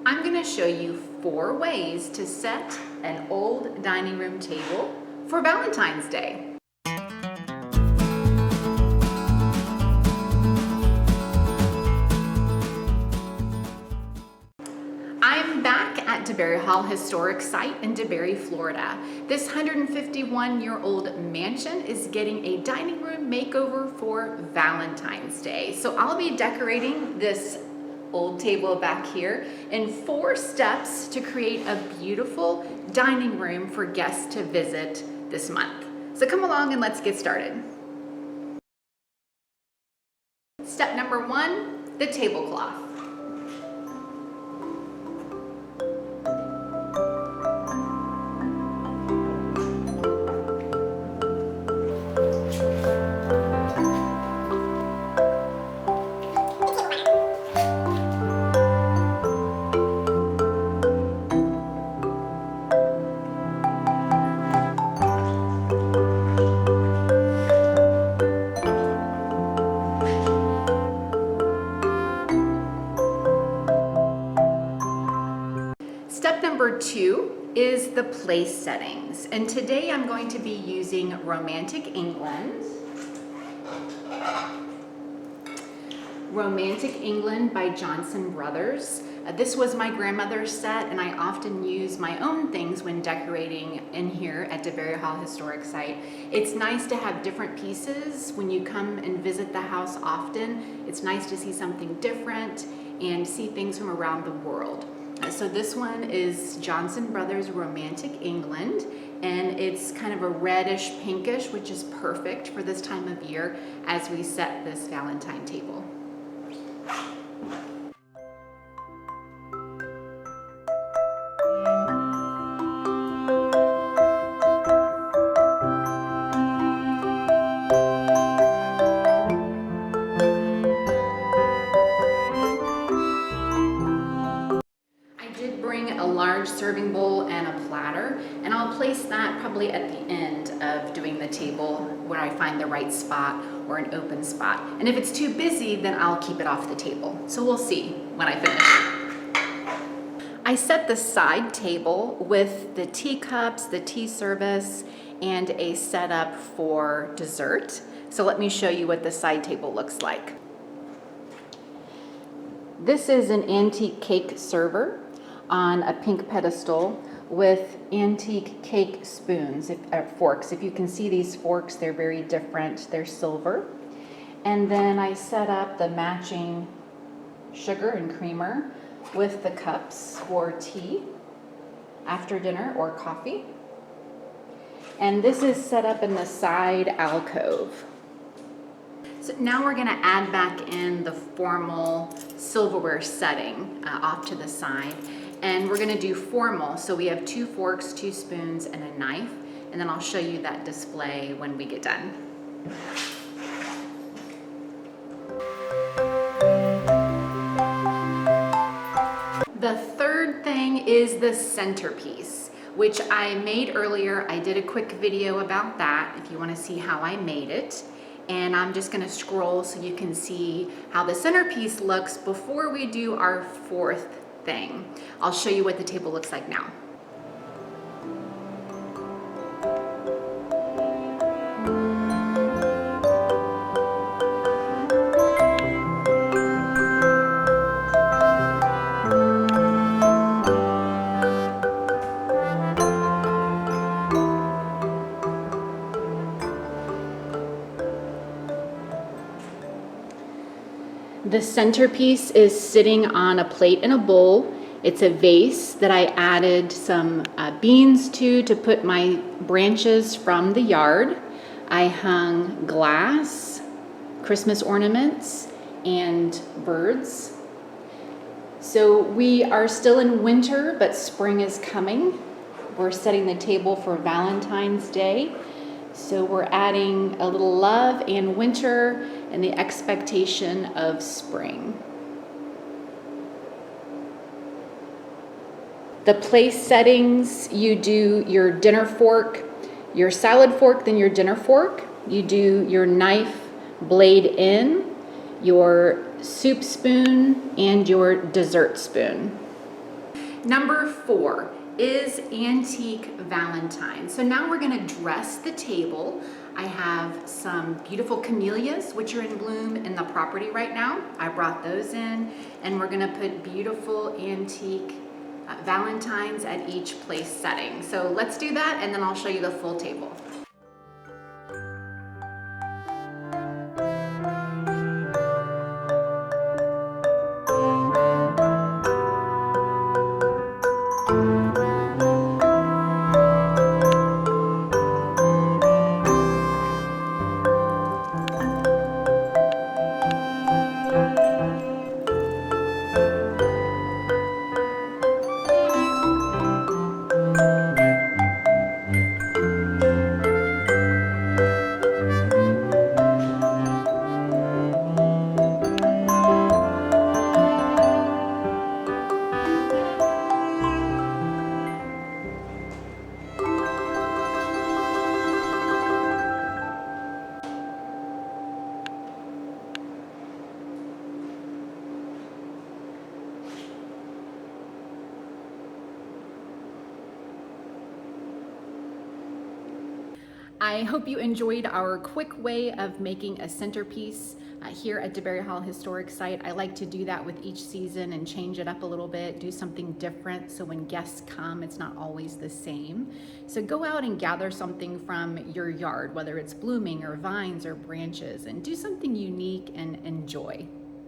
I'm going to show you 4 ways to set an old dining room table for Valentine's Day. I'm back at Debary Hall Historic Site in Debary, Florida. This 151-year-old mansion is getting a dining room makeover for Valentine's Day. So I'll be decorating this old table back here in 4 steps to create a beautiful dining room for guests to visit this month. So come along and let's get started. Step number 1, the tablecloth. Step number 2 is the place settings, and today I'm going to be using Romantic England. Romantic England by Johnson Brothers. This was my grandmother's set, and I often use my own things when decorating in here at Debary Hall Historic Site. It's nice to have different pieces when you come and visit the house often. It's nice to see something different and see things from around the world. So this one is Johnson Brothers Romantic England, and it's kind of a reddish pinkish, which is perfect for this time of year as we set this Valentine table. Bring a large serving bowl and a platter, and I'll place that probably at the end of doing the table where I find the right spot or an open spot. And if it's too busy, then I'll keep it off the table. So we'll see when I finish. I set the side table with the teacups, the tea service, and a setup for dessert. So let me show you what the side table looks like. This is an antique cake server on a pink pedestal with antique cake spoons, forks. If you can see these forks, they're very different. They're silver. And then I set up the matching sugar and creamer with the cups for tea after dinner or coffee. And this is set up in the side alcove. So now we're going to add back in the formal silverware setting off to the side. And we're going to do formal. So we have 2 forks, 2 spoons, and a knife. And then I'll show you that display when we get done. The third thing is the centerpiece, which I made earlier. I did a quick video about that if you want to see how I made it. And I'm just going to scroll so you can see how the centerpiece looks before we do our 4th thing. I'll show you what the table looks like now. The centerpiece is sitting on a plate and a bowl. It's a vase that I added some beans to put my branches from the yard. I hung glass, Christmas ornaments, and birds. So we are still in winter, but spring is coming. We're setting the table for Valentine's Day. So we're adding a little love and winter and the expectation of spring. The place settings, you do your dinner fork, your salad fork, then your dinner fork. You do your knife blade in, your soup spoon, and your dessert spoon. Number 4 is antique Valentine. So now we're gonna dress the table. I have some beautiful camellias, which are in bloom in the property right now. I brought those in, and we're gonna put beautiful antique Valentines at each place setting. So let's do that, and then I'll show you the full table. I hope you enjoyed our quick way of making a centerpiece here at Debary Hall Historic Site. I like to do that with each season and change it up a little bit, do something different so when guests come, it's not always the same. So go out and gather something from your yard, whether it's blooming or vines or branches, and do something unique and enjoy.